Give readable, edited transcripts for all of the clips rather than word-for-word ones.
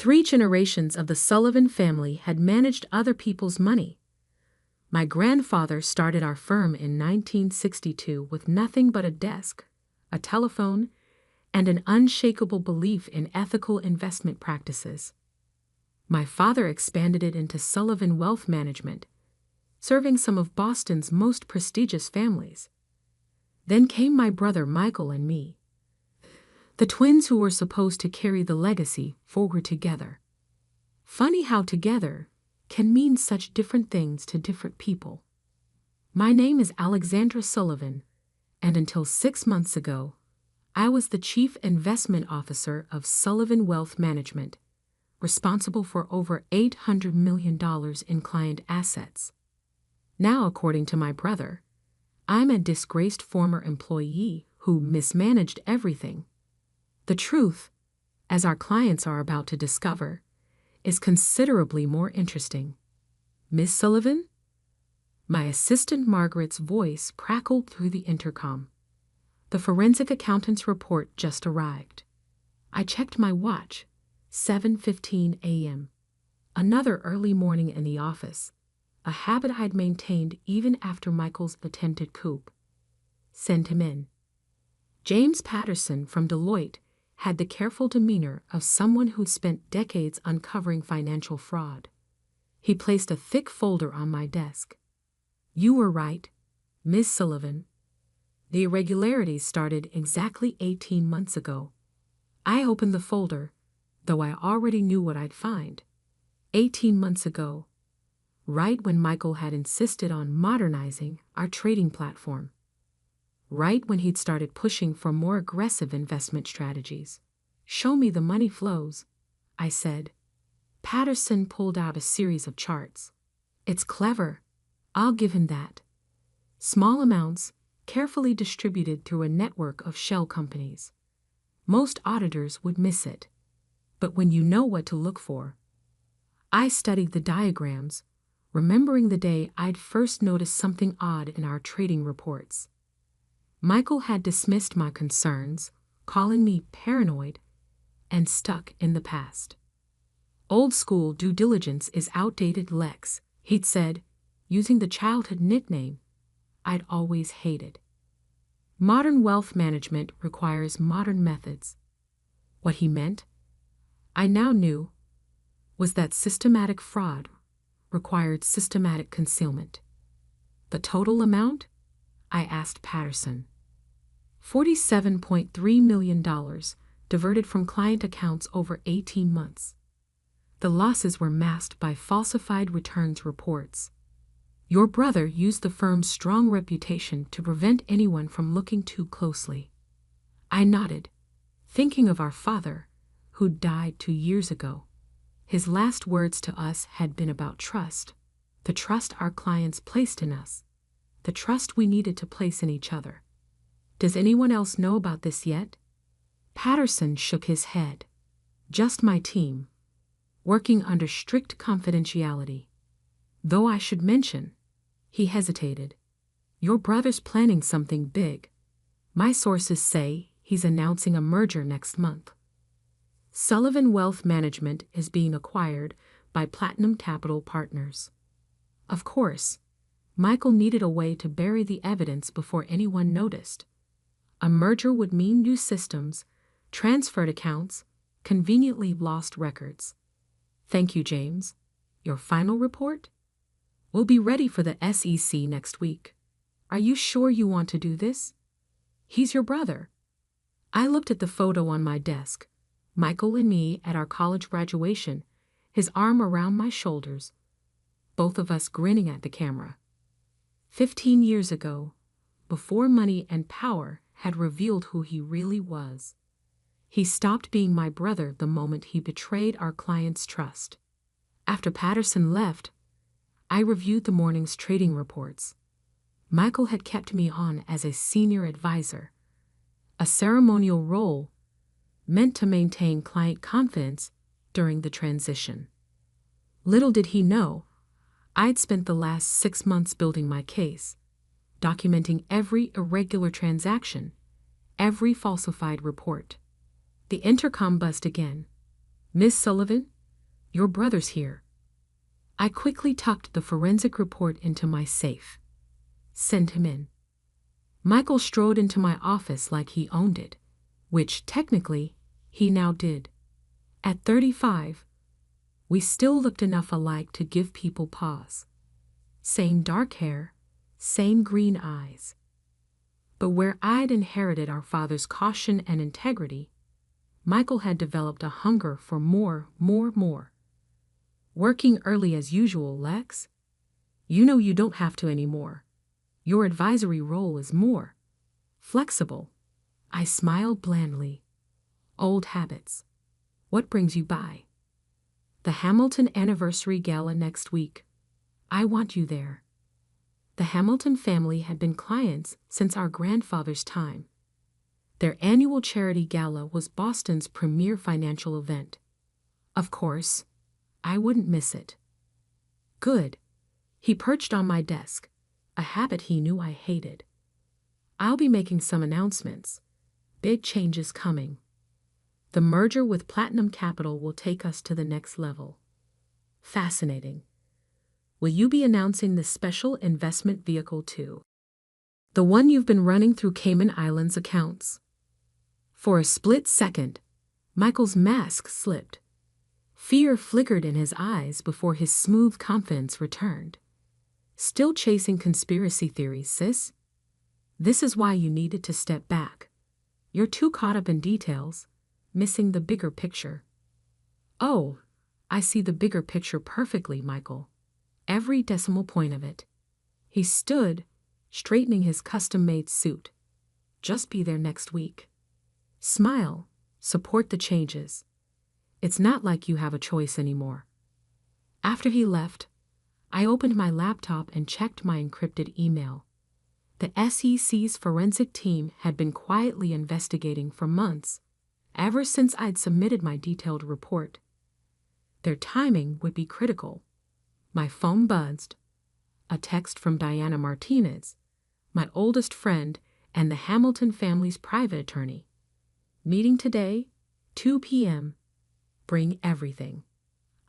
3 generations of the Sullivan family had managed other people's money. My grandfather started our firm in 1962 with nothing but a desk, a telephone, and an unshakable belief in ethical investment practices. My father expanded it into Sullivan Wealth Management, serving some of Boston's most prestigious families. Then came my brother Michael and me, the twins who were supposed to carry the legacy forward together. Funny how together can mean such different things to different people. My name is Alexandra Sullivan, and until 6 months ago, I was the Chief Investment Officer of Sullivan Wealth Management, responsible for over $800 million in client assets. Now, according to my brother, I'm a disgraced former employee who mismanaged everything. The truth, as our clients are about to discover, is considerably more interesting. Miss Sullivan? My assistant Margaret's voice crackled through the intercom. The forensic accountant's report just arrived. I checked my watch. 7:15 a.m. Another early morning in the office, a habit I'd maintained even after Michael's attempted coup. Send him in. James Patterson from Deloitte had the careful demeanor of someone who'd spent decades uncovering financial fraud. He placed a thick folder on my desk. You were right, Miss Sullivan. The irregularities started exactly 18 months ago. I opened the folder, though I already knew what I'd find. 18 months ago, right when Michael had insisted on modernizing our trading platform. Right when he'd started pushing for more aggressive investment strategies. Show me the money flows, I said. Patterson pulled out a series of charts. It's clever. I'll give him that. Small amounts, carefully distributed through a network of shell companies. Most auditors would miss it. But when you know what to look for. I studied the diagrams, remembering the day I'd first noticed something odd in our trading reports. Michael had dismissed my concerns, calling me paranoid and stuck in the past. Old school due diligence is outdated, Lex, he'd said, using the childhood nickname I'd always hated. Modern wealth management requires modern methods. What he meant, I now knew, was that systematic fraud required systematic concealment. The total amount? I asked Patterson. $47.3 million diverted from client accounts over 18 months. The losses were masked by falsified returns reports. Your brother used the firm's strong reputation to prevent anyone from looking too closely. I nodded, thinking of our father, who died 2 years ago. His last words to us had been about trust, the trust our clients placed in us, the trust we needed to place in each other. Does anyone else know about this yet? Patterson shook his head. Just my team, working under strict confidentiality. Though I should mention, he hesitated, your brother's planning something big. My sources say he's announcing a merger next month. Sullivan Wealth Management is being acquired by Platinum Capital Partners. Of course, Michael needed a way to bury the evidence before anyone noticed. A merger would mean new systems, transferred accounts, conveniently lost records. Thank you, James. Your final report? We'll be ready for the SEC next week. Are you sure you want to do this? He's your brother. I looked at the photo on my desk. Michael and me at our college graduation, his arm around my shoulders, both of us grinning at the camera. 15 years ago, before money and power had revealed who he really was. He stopped being my brother the moment he betrayed our client's trust. After Patterson left, I reviewed the morning's trading reports. Michael had kept me on as a senior advisor, a ceremonial role meant to maintain client confidence during the transition. Little did he know, I'd spent the last 6 months building my case, documenting every irregular transaction, every falsified report. The intercom buzzed again. Miss Sullivan, your brother's here. I quickly tucked the forensic report into my safe. Send him in. Michael strode into my office like he owned it, which, technically, he now did. At 35, we still looked enough alike to give people pause. Same dark hair, same green eyes. But where I'd inherited our father's caution and integrity, Michael had developed a hunger for more. Working early as usual, Lex? You know you don't have to anymore. Your advisory role is more flexible. I smiled blandly. Old habits. What brings you by? The Hamilton Anniversary Gala next week. I want you there. The Hamilton family had been clients since our grandfather's time. Their annual charity gala was Boston's premier financial event. Of course, I wouldn't miss it. Good. He perched on my desk, a habit he knew I hated. I'll be making some announcements. Big changes coming. The merger with Platinum Capital will take us to the next level. Fascinating. Will you be announcing this special investment vehicle too? The one you've been running through Cayman Islands accounts. For a split second, Michael's mask slipped. Fear flickered in his eyes before his smooth confidence returned. Still chasing conspiracy theories, sis? This is why you needed to step back. You're too caught up in details, missing the bigger picture. Oh, I see the bigger picture perfectly, Michael. Every decimal point of it. He stood, straightening his custom-made suit. Just be there next week. Smile, support the changes. It's not like you have a choice anymore. After he left, I opened my laptop and checked my encrypted email. The SEC's forensic team had been quietly investigating for months, ever since I'd submitted my detailed report. Their timing would be critical. My phone buzzed. A text from Diana Martinez, my oldest friend and the Hamilton family's private attorney. Meeting today, 2 p.m. Bring everything.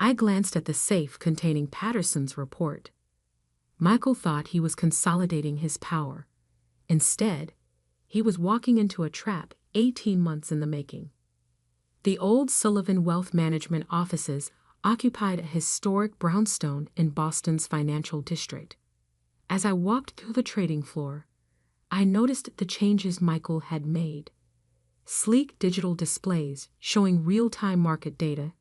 I glanced at the safe containing Patterson's report. Michael thought he was consolidating his power. Instead, he was walking into a trap 18 months in the making. The old Sullivan Wealth Management offices occupied a historic brownstone in Boston's financial district. As I walked through the trading floor, I noticed the changes Michael had made. Sleek digital displays showing real-time market data,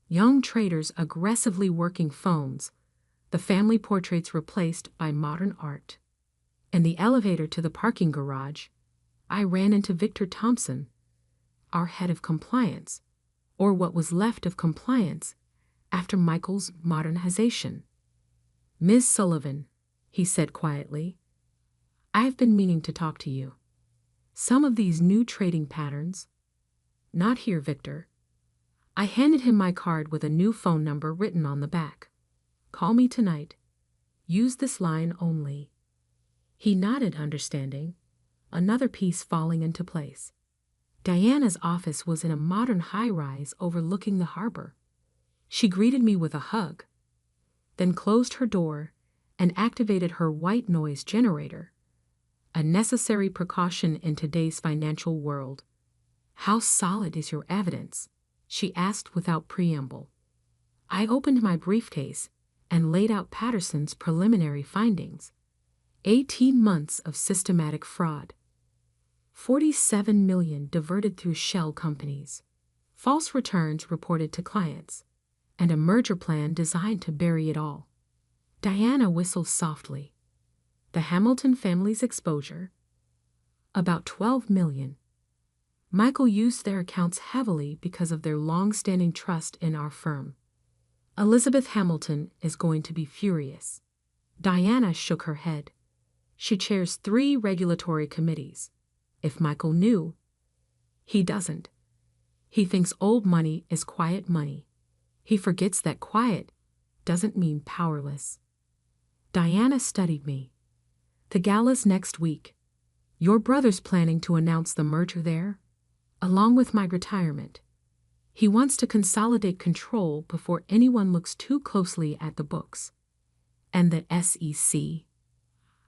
young traders aggressively working phones, the family portraits replaced by modern art. In the elevator to the parking garage, I ran into Victor Thompson, our head of compliance, or what was left of compliance after Michael's modernization. Ms. Sullivan, he said quietly, I've been meaning to talk to you. Some of these new trading patterns. Not here, Victor. I handed him my card with a new phone number written on the back. Call me tonight. Use this line only. He nodded, understanding, another piece falling into place. Diana's office was in a modern high-rise overlooking the harbor. She greeted me with a hug, then closed her door and activated her white noise generator, a necessary precaution in today's financial world. How solid is your evidence? She asked without preamble. I opened my briefcase and laid out Patterson's preliminary findings. 18 months of systematic fraud. 47 million diverted through shell companies. False returns reported to clients. And a merger plan designed to bury it all. Diana whistled softly. The Hamilton family's exposure? About 12 million. Michael used their accounts heavily because of their long-standing trust in our firm. Elizabeth Hamilton is going to be furious. Diana shook her head. She chairs 3 regulatory committees. If Michael knew, he doesn't. He thinks old money is quiet money. He forgets that quiet doesn't mean powerless. Diana studied me. The gala's next week. Your brother's planning to announce the merger there, along with my retirement. He wants to consolidate control before anyone looks too closely at the books. And the SEC?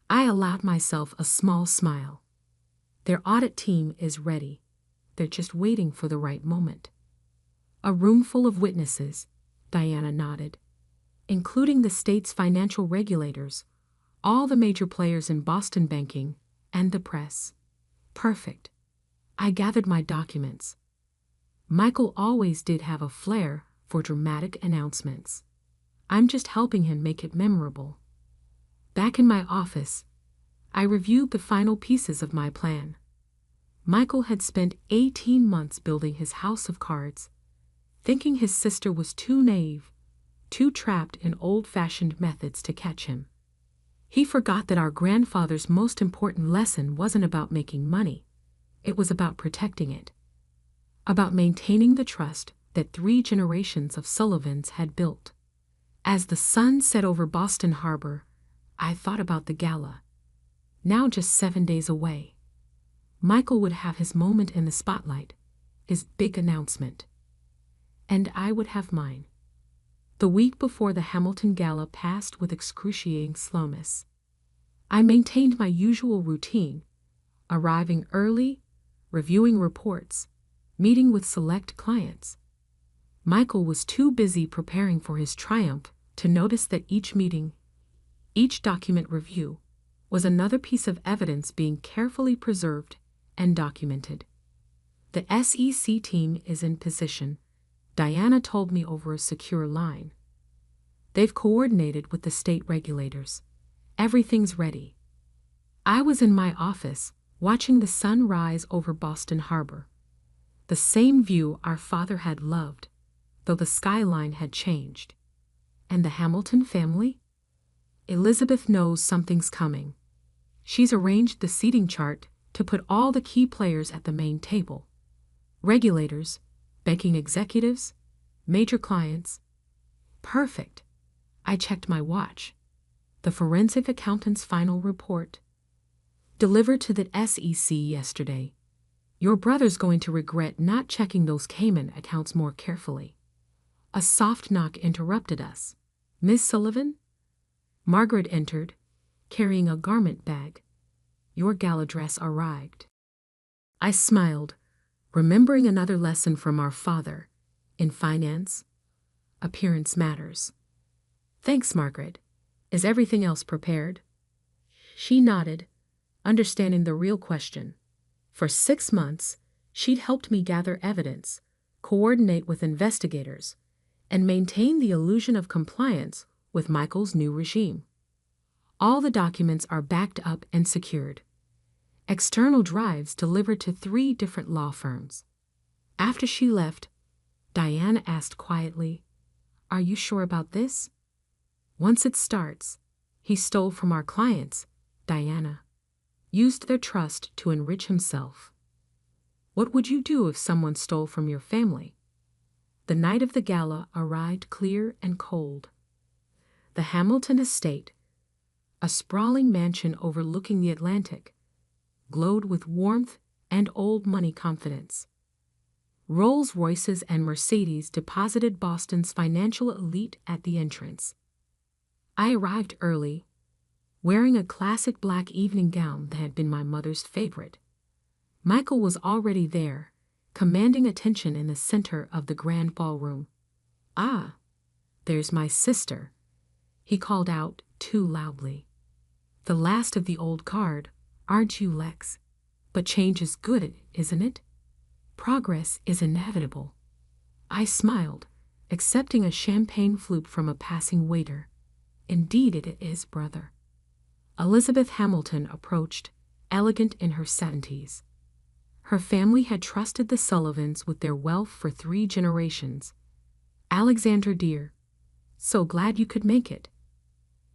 I allowed myself a small smile. Their audit team is ready. They're just waiting for the right moment. A room full of witnesses, Diana nodded, including the state's financial regulators, all the major players in Boston banking, and the press. Perfect. I gathered my documents. Michael always did have a flair for dramatic announcements. I'm just helping him make it memorable. Back in my office, I reviewed the final pieces of my plan. Michael had spent 18 months building his house of cards, thinking his sister was too naive, too trapped in old-fashioned methods to catch him. He forgot that our grandfather's most important lesson wasn't about making money. It was about protecting it. About maintaining the trust that 3 generations of Sullivans had built. As the sun set over Boston Harbor, I thought about the gala. Now just 7 days away. Michael would have his moment in the spotlight, his big announcement. And I would have mine. The week before the Hamilton Gala passed with excruciating slowness. I maintained my usual routine, arriving early, reviewing reports, meeting with select clients. Michael was too busy preparing for his triumph to notice that each meeting, each document review, was another piece of evidence being carefully preserved and documented. The SEC team is in position, Diana told me over a secure line. They've coordinated with the state regulators. Everything's ready. I was in my office, watching the sun rise over Boston Harbor. The same view our father had loved, though the skyline had changed. And the Hamilton family? Elizabeth knows something's coming. She's arranged the seating chart to put all the key players at the main table. Regulators, banking executives, major clients. Perfect. I checked my watch. The forensic accountant's final report. Delivered to the SEC yesterday. Your brother's going to regret not checking those Cayman accounts more carefully. A soft knock interrupted us. Miss Sullivan? Margaret entered, carrying a garment bag. Your gala dress arrived. I smiled, remembering another lesson from our father. In finance, appearance matters. Thanks, Margaret. Is everything else prepared? She nodded, understanding the real question. For 6 months, she'd helped me gather evidence, coordinate with investigators, and maintain the illusion of compliance with Michael's new regime. All the documents are backed up and secured. External drives delivered to 3 different law firms. After she left, Diana asked quietly, "Are you sure about this?" Once it starts, he stole from our clients, Diana. Used their trust to enrich himself. What would you do if someone stole from your family? The night of the gala arrived clear and cold. The Hamilton estate, a sprawling mansion overlooking the Atlantic, glowed with warmth and old money confidence. Rolls-Royces and Mercedes deposited Boston's financial elite at the entrance. I arrived early, wearing a classic black evening gown that had been my mother's favorite. Michael was already there, commanding attention in the center of the grand ballroom. "Ah, there's my sister," he called out too loudly. "The last of the old guard, aren't you, Lex? But change is good, isn't it? Progress is inevitable." I smiled, accepting a champagne flute from a passing waiter. "Indeed it is, brother." Elizabeth Hamilton approached, elegant in her 70s. Her family had trusted the Sullivans with their wealth for 3 generations. "Alexander dear, so glad you could make it.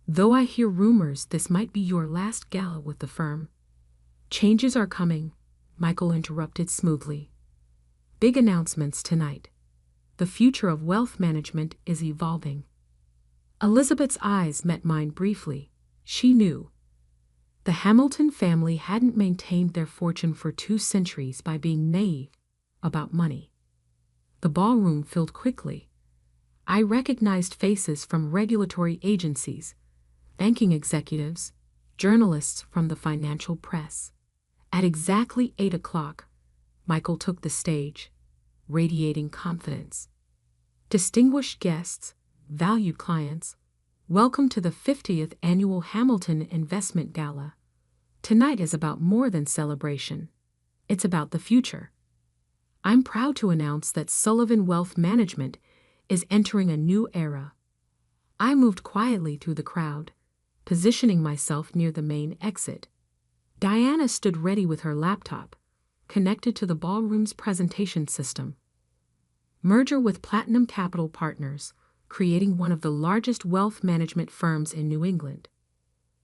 Though I hear rumors this might be your last gala with the firm." "Changes are coming," Michael interrupted smoothly. "Big announcements tonight. The future of wealth management is evolving." Elizabeth's eyes met mine briefly. She knew. The Hamilton family hadn't maintained their fortune for 2 centuries by being naive about money. The ballroom filled quickly. I recognized faces from regulatory agencies, banking executives, journalists from the financial press. At exactly 8 o'clock, Michael took the stage, radiating confidence. Distinguished guests, valued clients, welcome to the 50th Annual Hamilton Investment Gala. Tonight is about more than celebration. It's about the future. I'm proud to announce that Sullivan Wealth Management is entering a new era. I moved quietly through the crowd, positioning myself near the main exit. Diana stood ready with her laptop, connected to the ballroom's presentation system. Merger with Platinum Capital Partners, creating one of the largest wealth management firms in New England.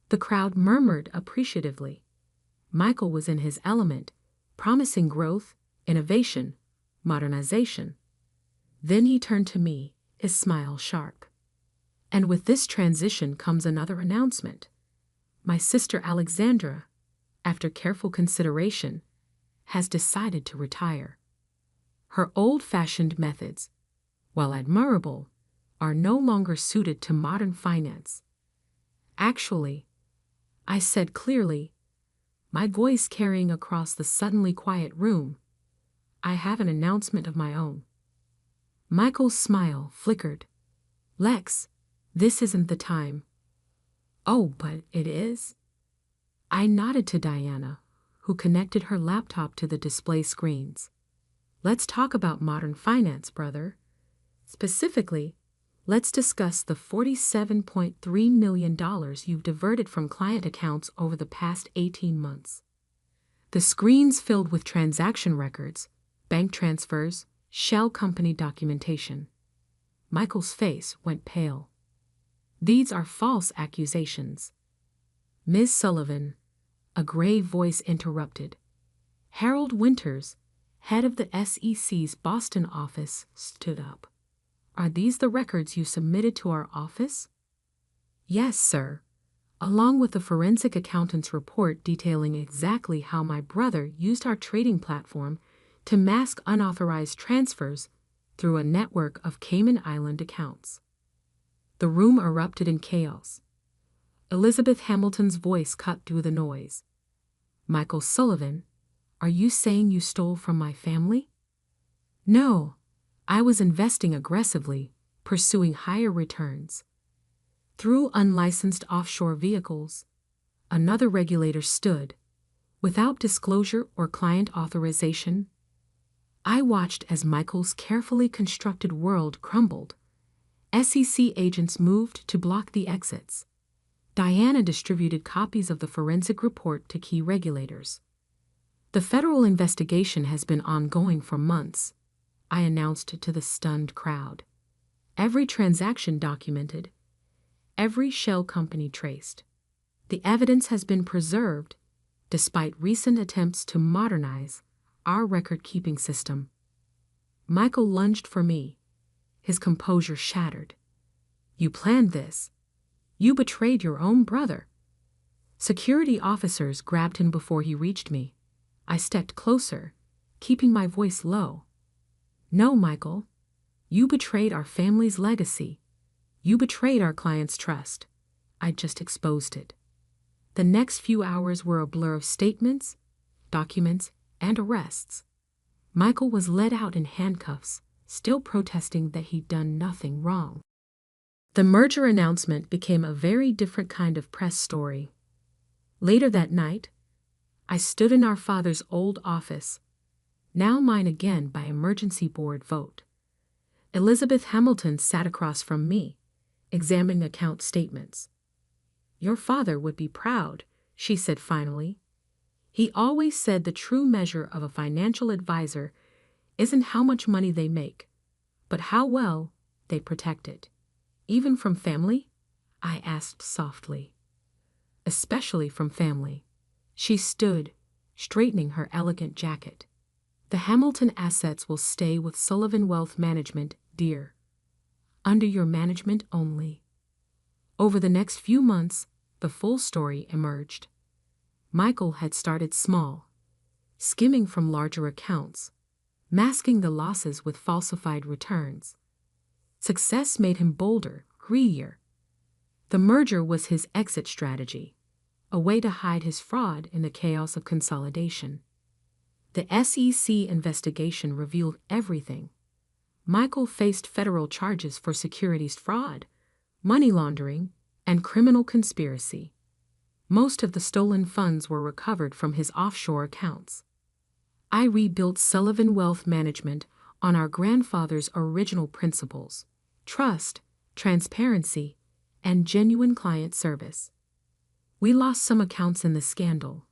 The crowd murmured appreciatively. Michael was in his element, promising growth, innovation, modernization. Then he turned to me, his smile sharp. And with this transition comes another announcement. My sister Alexandra, after careful consideration, has decided to retire. Her old-fashioned methods, while admirable, are no longer suited to modern finance. Actually, I said clearly, my voice carrying across the suddenly quiet room, I have an announcement of my own. Michael's smile flickered. Lex, this isn't the time. Oh, but it is? I nodded to Diana, who connected her laptop to the display screens. Let's talk about modern finance, brother. Specifically, let's discuss the $47.3 million you've diverted from client accounts over the past 18 months. The screens filled with transaction records, bank transfers, shell company documentation. Michael's face went pale. These are false accusations. Ms. Sullivan, a grave voice interrupted. Harold Winters, head of the SEC's Boston office, stood up. Are these the records you submitted to our office? Yes, sir, along with the forensic accountant's report detailing exactly how my brother used our trading platform to mask unauthorized transfers through a network of Cayman Island accounts. The room erupted in chaos. Elizabeth Hamilton's voice cut through the noise. Michael Sullivan, are you saying you stole from my family? No, I was investing aggressively, pursuing higher returns. Through unlicensed offshore vehicles, another regulator stood, without disclosure or client authorization. I watched as Michael's carefully constructed world crumbled. SEC agents moved to block the exits. Diana distributed copies of the forensic report to key regulators. The federal investigation has been ongoing for months, I announced to the stunned crowd. Every transaction documented, every shell company traced. The evidence has been preserved, despite recent attempts to modernize our record-keeping system. Michael lunged for me, his composure shattered. You planned this. You betrayed your own brother. Security officers grabbed him before he reached me. I stepped closer, keeping my voice low. No, Michael. You betrayed our family's legacy. You betrayed our client's trust. I just exposed it. The next few hours were a blur of statements, documents, and arrests. Michael was led out in handcuffs, still protesting that he'd done nothing wrong. The merger announcement became a very different kind of press story. Later that night, I stood in our father's old office, now mine again by emergency board vote. Elizabeth Hamilton sat across from me, examining account statements. Your father would be proud, she said finally. He always said the true measure of a financial advisor isn't how much money they make, but how well they protect it. Even from family? I asked softly. Especially from family. She stood, straightening her elegant jacket. The Hamilton assets will stay with Sullivan Wealth Management, dear. Under your management only. Over the next few months, the full story emerged. Michael had started small, skimming from larger accounts. masking the losses with falsified returns. Success made him bolder, greedier. The merger was his exit strategy, a way to hide his fraud in the chaos of consolidation. The SEC investigation revealed everything. Michael faced federal charges for securities fraud, money laundering, and criminal conspiracy. Most of the stolen funds were recovered from his offshore accounts. I rebuilt Sullivan Wealth Management on our grandfather's original principles: trust, transparency, and genuine client service. We lost some accounts in the scandal,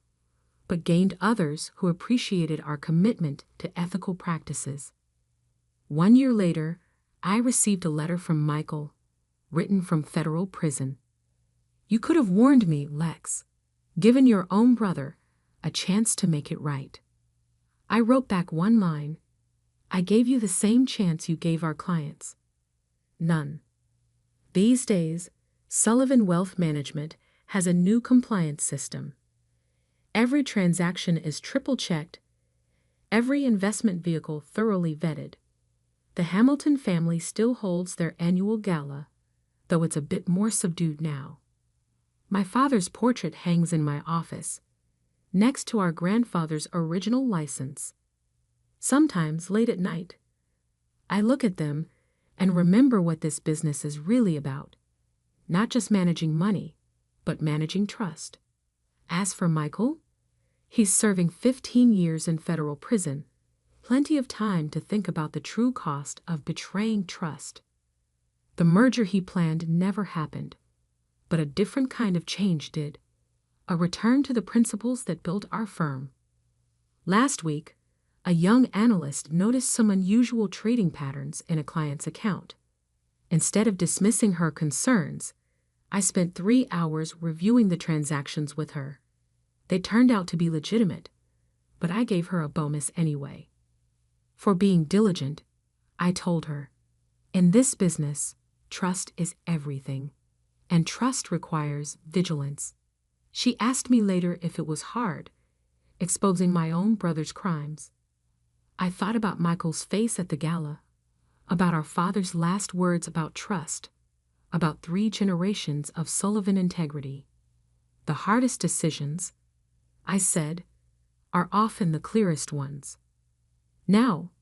but gained others who appreciated our commitment to ethical practices. 1 year later, I received a letter from Michael, written from federal prison. "You could have warned me, Lex, given your own brother a chance to make it right." I wrote back one line: "I gave you the same chance you gave our clients." None. These days, Sullivan Wealth Management has a new compliance system. Every transaction is triple-checked, every investment vehicle thoroughly vetted. The Hamilton family still holds their annual gala, though it's a bit more subdued now. My father's portrait hangs in my office, next to our grandfather's original license. Sometimes, late at night, I look at them and remember what this business is really about. Not just managing money, but managing trust. As for Michael, he's serving 15 years in federal prison, plenty of time to think about the true cost of betraying trust. The merger he planned never happened, but a different kind of change did. A return to the principles that built our firm. Last week, a young analyst noticed some unusual trading patterns in a client's account. Instead of dismissing her concerns, I spent 3 hours reviewing the transactions with her. They turned out to be legitimate, but I gave her a bonus anyway. For being diligent, I told her, in this business, trust is everything, and trust requires vigilance. She asked me later if it was hard, exposing my own brother's crimes. I thought about Michael's face at the gala, about our father's last words about trust, about 3 generations of Sullivan integrity. The hardest decisions, I said, are often the clearest ones. Now,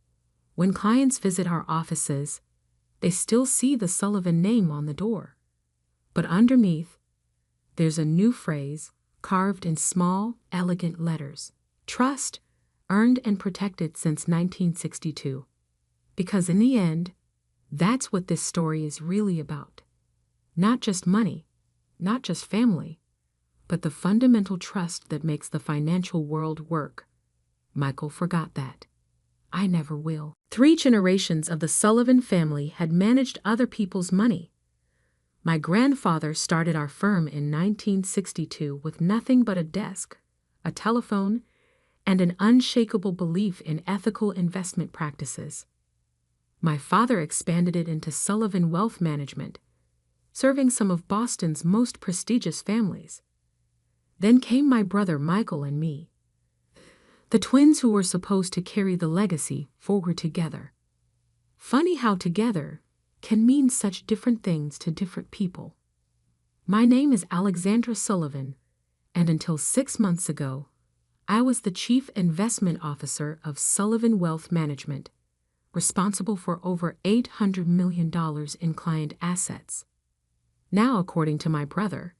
when clients visit our offices, they still see the Sullivan name on the door. But underneath, there's a new phrase carved in small, elegant letters: trust, earned and protected since 1962. Because in the end, that's what this story is really about. Not just money, not just family, but the fundamental trust that makes the financial world work. Michael forgot that. I never will. 3 generations of the Sullivan family had managed other people's money. My grandfather started our firm in 1962 with nothing but a desk, a telephone, and an unshakable belief in ethical investment practices. My father expanded it into Sullivan Wealth Management, serving some of Boston's most prestigious families. Then came my brother Michael and me, the twins who were supposed to carry the legacy forward together. Funny how together can mean such different things to different people. My name is Alexandra Sullivan, and until 6 months ago, I was the Chief Investment Officer of Sullivan Wealth Management, responsible for over $800 million in client assets. Now, according to my brother,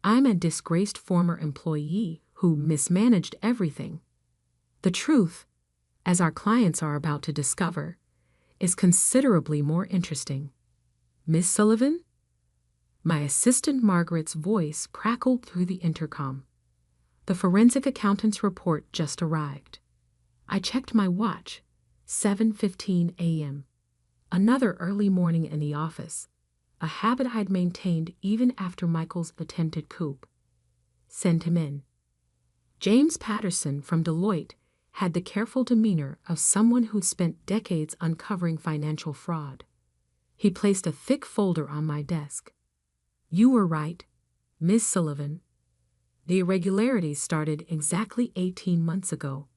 I'm a disgraced former employee who mismanaged everything. The truth, as our clients are about to discover, is considerably more interesting. Miss Sullivan? My assistant Margaret's voice crackled through the intercom. The forensic accountant's report just arrived. I checked my watch. 7:15 a.m. Another early morning in the office, a habit I'd maintained even after Michael's attempted coup. Send him in. James Patterson from Deloitte had the careful demeanor of someone who'd spent decades uncovering financial fraud. He placed a thick folder on my desk. You were right, Miss Sullivan. The irregularities started exactly 18 months ago.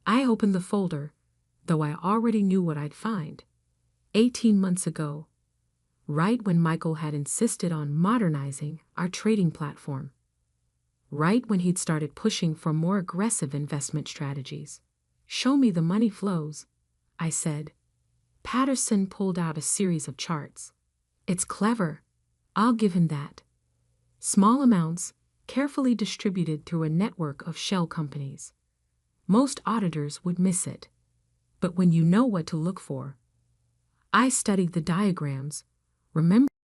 I opened the folder, though I already knew what I'd find. 18 months ago, right when Michael had insisted on modernizing our trading platform, right when he'd started pushing for more aggressive investment strategies. "Show me the money flows," I said. Patterson pulled out a series of charts. "It's clever. I'll give him that. Small amounts, carefully distributed through a network of shell companies. Most auditors would miss it. But when you know what to look for." I studied the diagrams, remember